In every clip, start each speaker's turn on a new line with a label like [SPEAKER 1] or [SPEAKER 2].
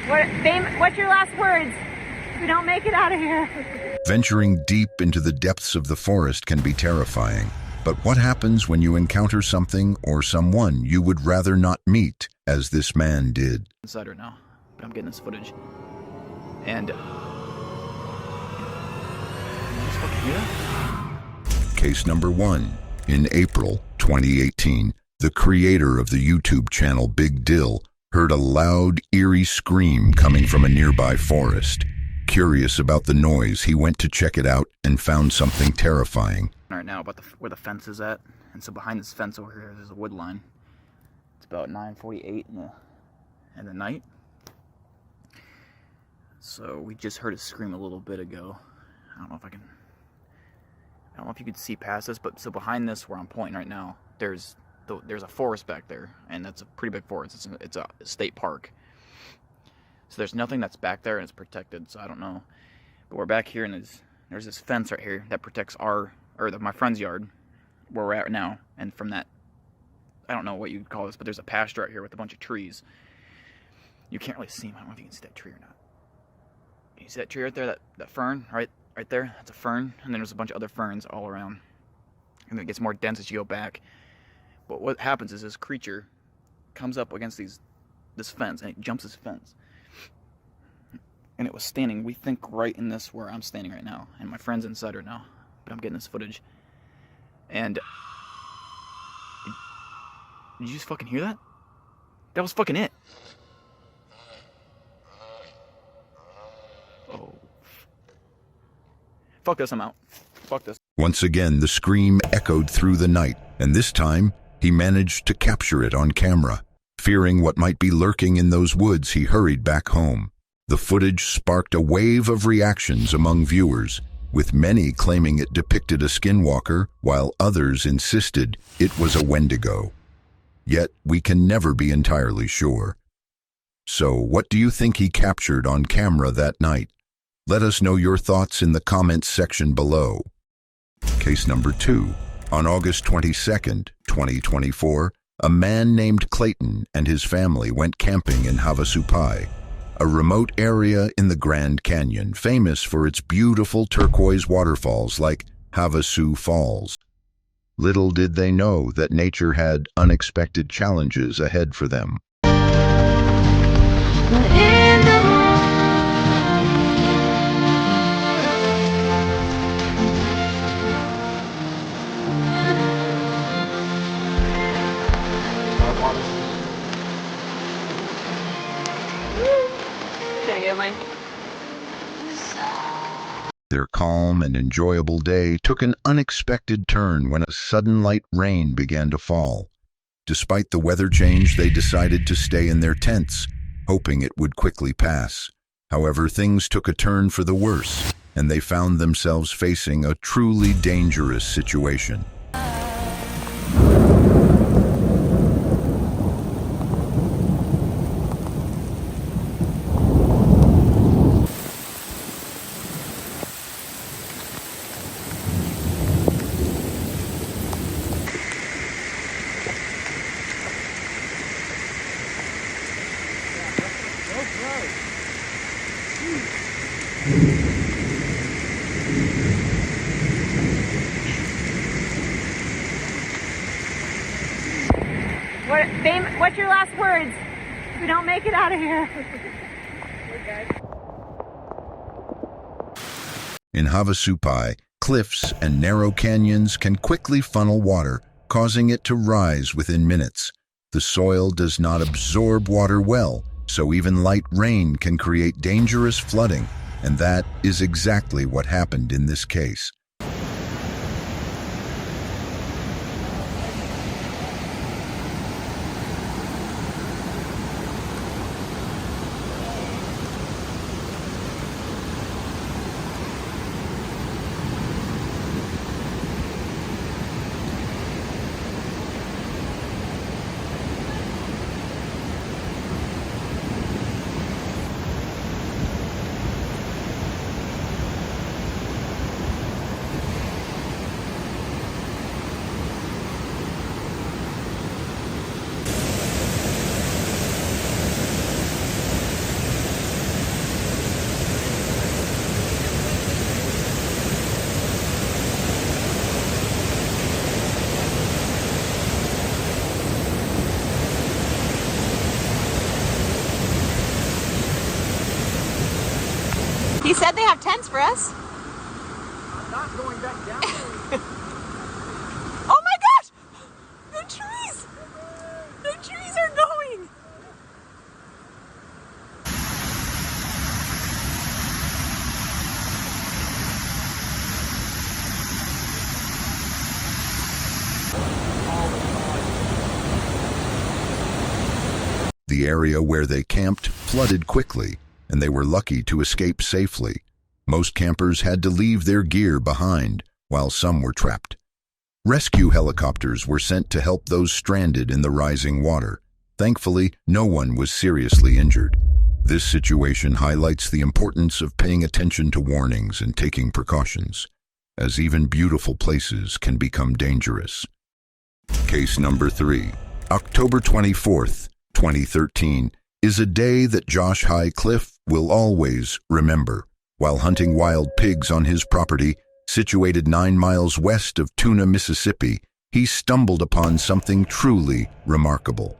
[SPEAKER 1] What's your last words? We don't make it out of here.
[SPEAKER 2] Venturing deep into the depths of the forest can be terrifying. But what happens when you encounter something or someone you would rather not meet, as this man did?
[SPEAKER 3] Inside right now, but I'm getting this footage. And
[SPEAKER 2] Case number 1. In April 2018, the creator of the YouTube channel Big Dill heard a loud, eerie scream coming from a nearby forest. Curious about the noise, he went to check it out and found something terrifying.
[SPEAKER 3] Right now, about where the fence is at, and so behind this fence over here, there's a wood line. It's about 9:48 in the night. So we just heard a scream a little bit ago. I don't know if you could see past this, but so behind this, where I'm pointing right now, there's a forest back there, and that's a pretty big forest. It's a state park. So there's nothing that's back there, and it's protected. So I don't know, but we're back here, and there's this fence right here that protects my friend's yard, where we're at now. And from that, I don't know what you'd call this, but there's a pasture right here with a bunch of trees. You can't really see them. I don't know if you can see that tree or not. Can you see that tree right there? That fern right there? That's a fern, and then there's a bunch of other ferns all around. And it gets more dense as you go back. But what happens is this creature comes up against this fence, and it jumps this fence. And it was standing, we think, right in this where I'm standing right now. And my friend's inside right now, but I'm getting this footage. And did you just fucking hear that? That was fucking it. Oh. Fuck this, I'm out. Fuck this.
[SPEAKER 2] Once again, the scream echoed through the night, and this time, he managed to capture it on camera. Fearing what might be lurking in those woods, he hurried back home. The footage sparked a wave of reactions among viewers, with many claiming it depicted a skinwalker, while others insisted it was a Wendigo. Yet, we can never be entirely sure. So, what do you think he captured on camera that night? Let us know your thoughts in the comments section below. Case number 2. On August 22nd, 2024, a man named Clayton and his family went camping in Havasupai, a remote area in the Grand Canyon famous for its beautiful turquoise waterfalls like Havasu Falls. Little did they know that nature had unexpected challenges ahead for them. Their calm and enjoyable day took an unexpected turn when a sudden light rain began to fall. Despite the weather change, they decided to stay in their tents, hoping it would quickly pass. However, things took a turn for the worse, and they found themselves facing a truly dangerous situation.
[SPEAKER 1] What's your last words? We don't make it out of here.
[SPEAKER 2] In Havasupai, cliffs and narrow canyons can quickly funnel water, causing it to rise within minutes. The soil does not absorb water well, so even light rain can create dangerous flooding, and that is exactly what happened in this case.
[SPEAKER 1] He said they have tents for us.
[SPEAKER 3] I'm not going back down.
[SPEAKER 1] Oh my gosh! The trees! The trees are going!
[SPEAKER 2] The area where they camped flooded quickly, and they were lucky to escape safely. Most campers had to leave their gear behind, while some were trapped. Rescue helicopters were sent to help those stranded in the rising water. Thankfully, no one was seriously injured. This situation highlights the importance of paying attention to warnings and taking precautions, as even beautiful places can become dangerous. Case number 3. October 24th, 2013, is a day that Josh Highcliffe will always remember. While hunting wild pigs on his property, situated 9 miles west of Tuna, Mississippi, he stumbled upon something truly remarkable.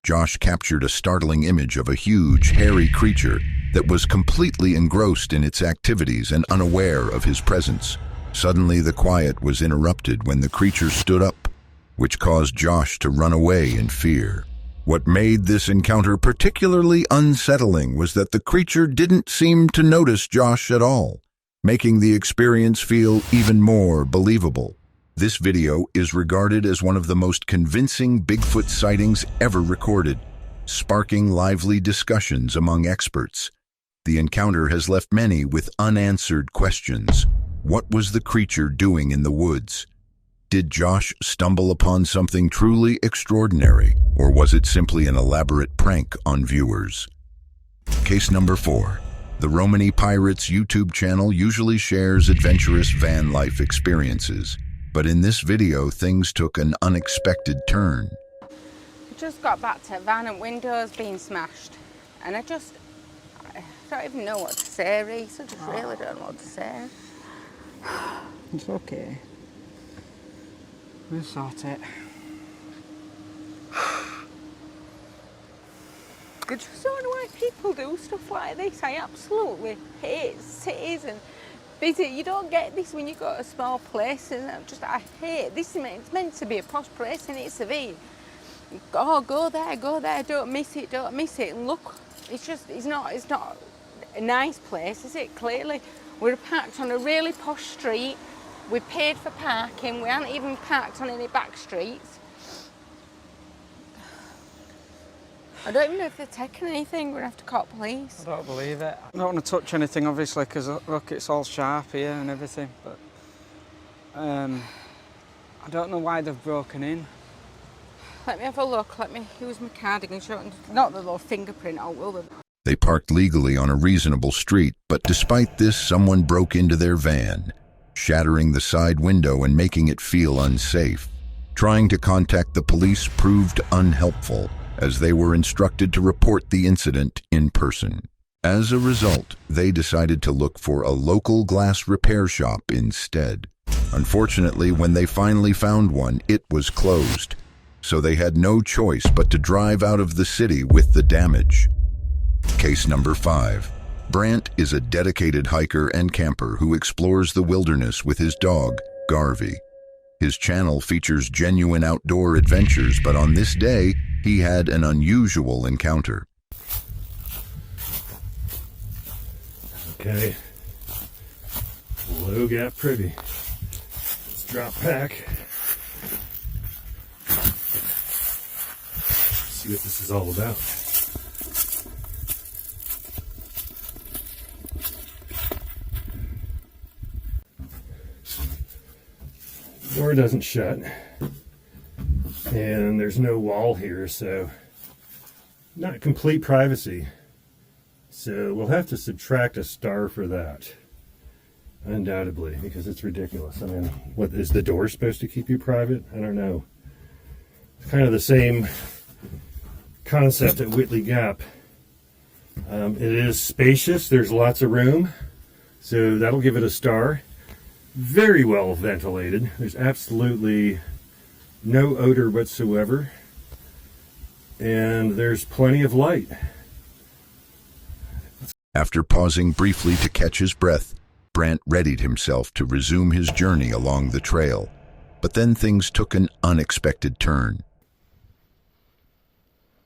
[SPEAKER 2] Josh captured a startling image of a huge, hairy creature that was completely engrossed in its activities and unaware of his presence. Suddenly, the quiet was interrupted when the creature stood up, which caused Josh to run away in fear. What made this encounter particularly unsettling was that the creature didn't seem to notice Josh at all, making the experience feel even more believable. This video is regarded as one of the most convincing Bigfoot sightings ever recorded, sparking lively discussions among experts. The encounter has left many with unanswered questions. What was the creature doing in the woods? Did Josh stumble upon something truly extraordinary, or was it simply an elaborate prank on viewers? Case number 4. The Romany Pirates YouTube channel usually shares adventurous van life experiences, but in this video, things took an unexpected turn.
[SPEAKER 4] I just got back to van and windows being smashed, and I don't even know what to say, Reese. I just really don't know what to say.
[SPEAKER 5] It's okay. We'll sort it.
[SPEAKER 4] I just don't know why people do stuff like this. I absolutely hate cities and busy. You don't get this when you go to a small place, and I hate this. It's meant to be a posh place, and it's a V. Oh, go there, don't miss it. And look, it's not a nice place, is it? Clearly, we're parked on a really posh street. We paid for parking. We haven't even parked on any back streets. I don't even know if they're taking anything. We're gonna have to call police.
[SPEAKER 5] I don't believe it. I don't want to touch anything, obviously, because look, it's all sharp here and everything. But I don't know why they've broken in.
[SPEAKER 4] Let me have a look. Let me use my cardigan. Not the little fingerprint. Oh, will they?
[SPEAKER 2] They parked legally on a reasonable street, but despite this, someone broke into their van. shattering the side window and making it feel unsafe. Trying to contact the police proved unhelpful, as they were instructed to report the incident in person. As a result, they decided to look for a local glass repair shop instead. Unfortunately, when they finally found one, it was closed, so they had no choice but to drive out of the city with the damage. Case number 5. Brant is a dedicated hiker and camper who explores the wilderness with his dog, Garvey. His channel features genuine outdoor adventures, but on this day, he had an unusual encounter.
[SPEAKER 6] Okay, low gap pretty. Let's drop back. See what this is all about. Door doesn't shut, and there's no wall here, so not complete privacy. So we'll have to subtract a star for that, undoubtedly, because it's ridiculous. I mean, what is the door supposed to keep you private? I don't know. It's kind of the same concept at Whitley Gap. It is spacious. There's lots of room, so that'll give it a star. Very well ventilated. There's absolutely no odor whatsoever, and there's plenty of light.
[SPEAKER 2] After pausing briefly to catch his breath, Brant readied himself to resume his journey along the trail. But then things took an unexpected turn.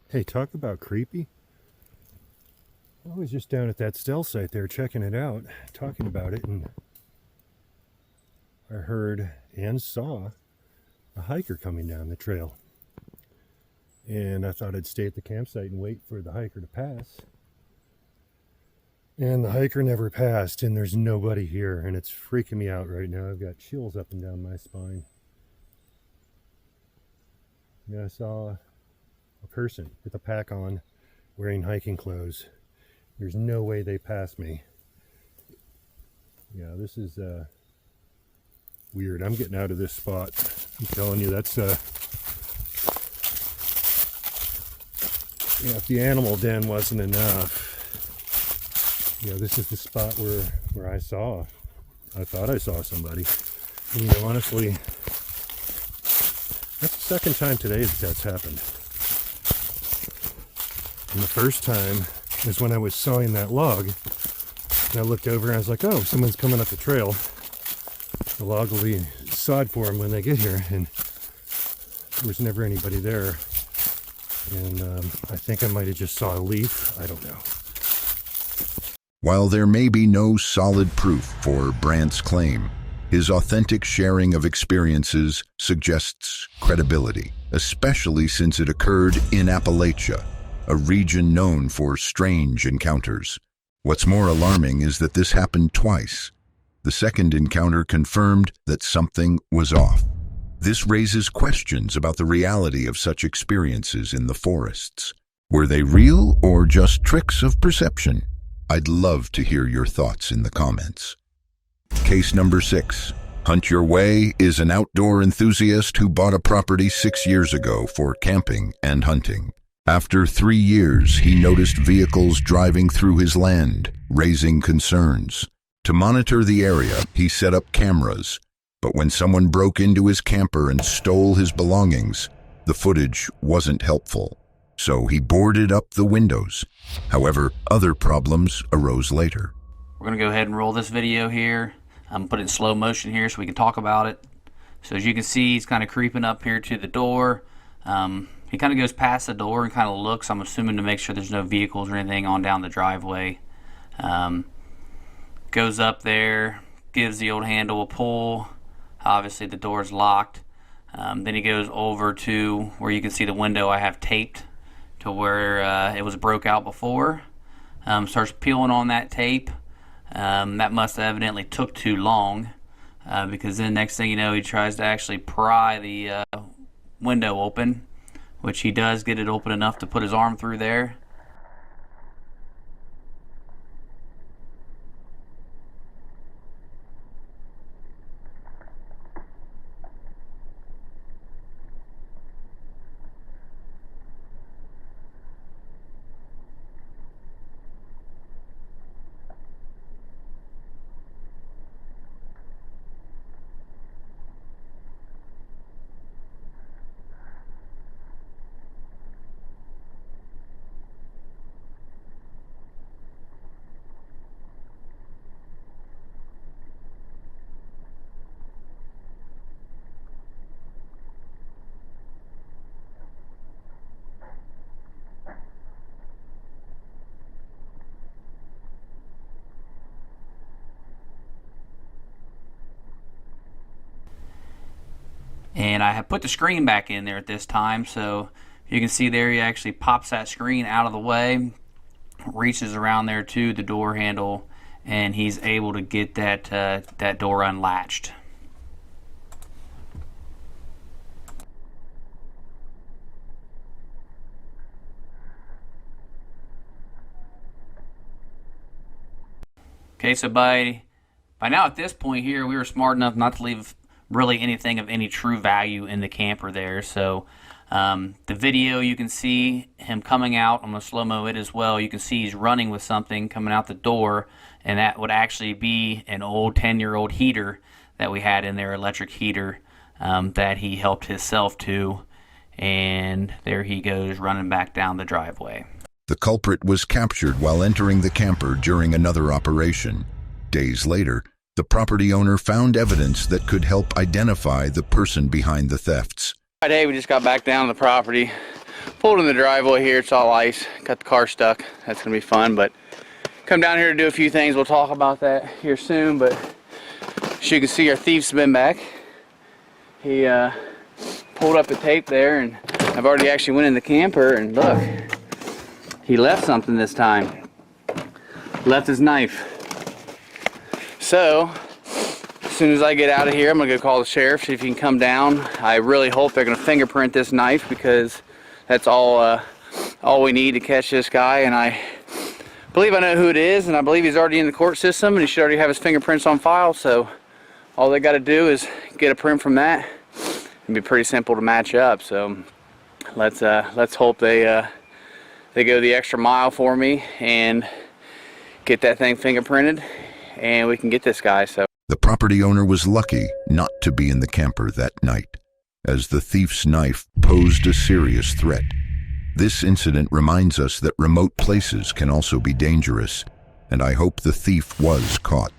[SPEAKER 6] Hey, talk about creepy. I was just down at that Stell site there checking it out, talking about it, and I heard and saw a hiker coming down the trail. And I thought I'd stay at the campsite and wait for the hiker to pass. And the hiker never passed, and there's nobody here, and it's freaking me out right now. I've got chills up and down my spine. Yeah, I saw a person with a pack on, wearing hiking clothes. There's no way they passed me. Yeah, this is weird. I'm getting out of this spot. I'm telling you, that's yeah, if the animal den wasn't enough, yeah, this is the spot where I thought I saw somebody. And, you know, honestly, that's the second time today that's happened. And the first time is when I was sawing that log, and I looked over and I was like, oh, someone's coming up the trail. The log will be sawed for them when they get here, and there was never anybody there. And I think I might have just saw a leaf. I don't know.
[SPEAKER 2] While there may be no solid proof for Brant's claim, his authentic sharing of experiences suggests credibility, especially since it occurred in Appalachia, a region known for strange encounters. What's more alarming is that this happened twice. The second encounter confirmed that something was off. This raises questions about the reality of such experiences in the forests. Were they real or just tricks of perception? I'd love to hear your thoughts in the comments. Case number 6. Hunt Your Way is an outdoor enthusiast who bought a property 6 years ago for camping and hunting. After 3 years, he noticed vehicles driving through his land, raising concerns. To monitor the area, he set up cameras, but when someone broke into his camper and stole his belongings, the footage wasn't helpful. So he boarded up the windows. However, other problems arose later.
[SPEAKER 3] We're going to go ahead and roll this video here. I'm putting it in slow motion here so we can talk about it. So as you can see, he's kind of creeping up here to the door. He kind of goes past the door and kind of looks, I'm assuming, to make sure there's no vehicles or anything on down the driveway. Goes up there, gives the old handle a pull. Obviously the door's locked. Then he goes over to where you can see the window I have taped to where it was broke out before. Starts peeling on that tape. That must have evidently took too long, because then next thing you know, he tries to actually pry the window open, which he does get it open enough to put his arm through there.
[SPEAKER 7] And I have put the screen back in there at this time, so you can see there he actually pops that screen out of the way, reaches around there to the door handle, and he's able to get that door unlatched. Okay, so by now at this point here, we were smart enough not to leave really anything of any true value in the camper there. So the video, you can see him coming out. I'm going to slow-mo it as well. You can see he's running with something coming out the door, and that would actually be an old 10-year-old heater that we had in there, electric heater, that he helped himself to. And there he goes running back down the driveway.
[SPEAKER 2] The culprit was captured while entering the camper during another operation. Days later, the property owner found evidence that could help identify the person behind the thefts.
[SPEAKER 7] Hey, we just got back down to the property. Pulled in the driveway here, it's all ice. Got the car stuck. That's gonna be fun, but come down here to do a few things. We'll talk about that here soon, but as you can see, our thief's been back. He pulled up the tape there, and I've already actually went in the camper, and look, he left something this time. Left his knife. So, as soon as I get out of here, I'm gonna go call the sheriff, see if he can come down. I really hope they're gonna fingerprint this knife, because that's all we need to catch this guy. And I believe I know who it is, and I believe he's already in the court system, and he should already have his fingerprints on file. So all they got to do is get a print from that. It'd be pretty simple to match up. So let's hope they go the extra mile for me and get that thing fingerprinted, and we can get this guy. So
[SPEAKER 2] the property owner was lucky not to be in the camper that night, as the thief's knife posed a serious threat. This incident reminds us that remote places can also be dangerous, and I hope the thief was caught.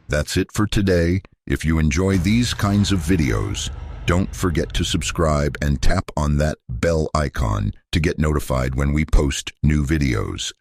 [SPEAKER 2] That's it for today. If you enjoy these kinds of videos, don't forget to subscribe and tap on that bell icon to get notified when we post new videos.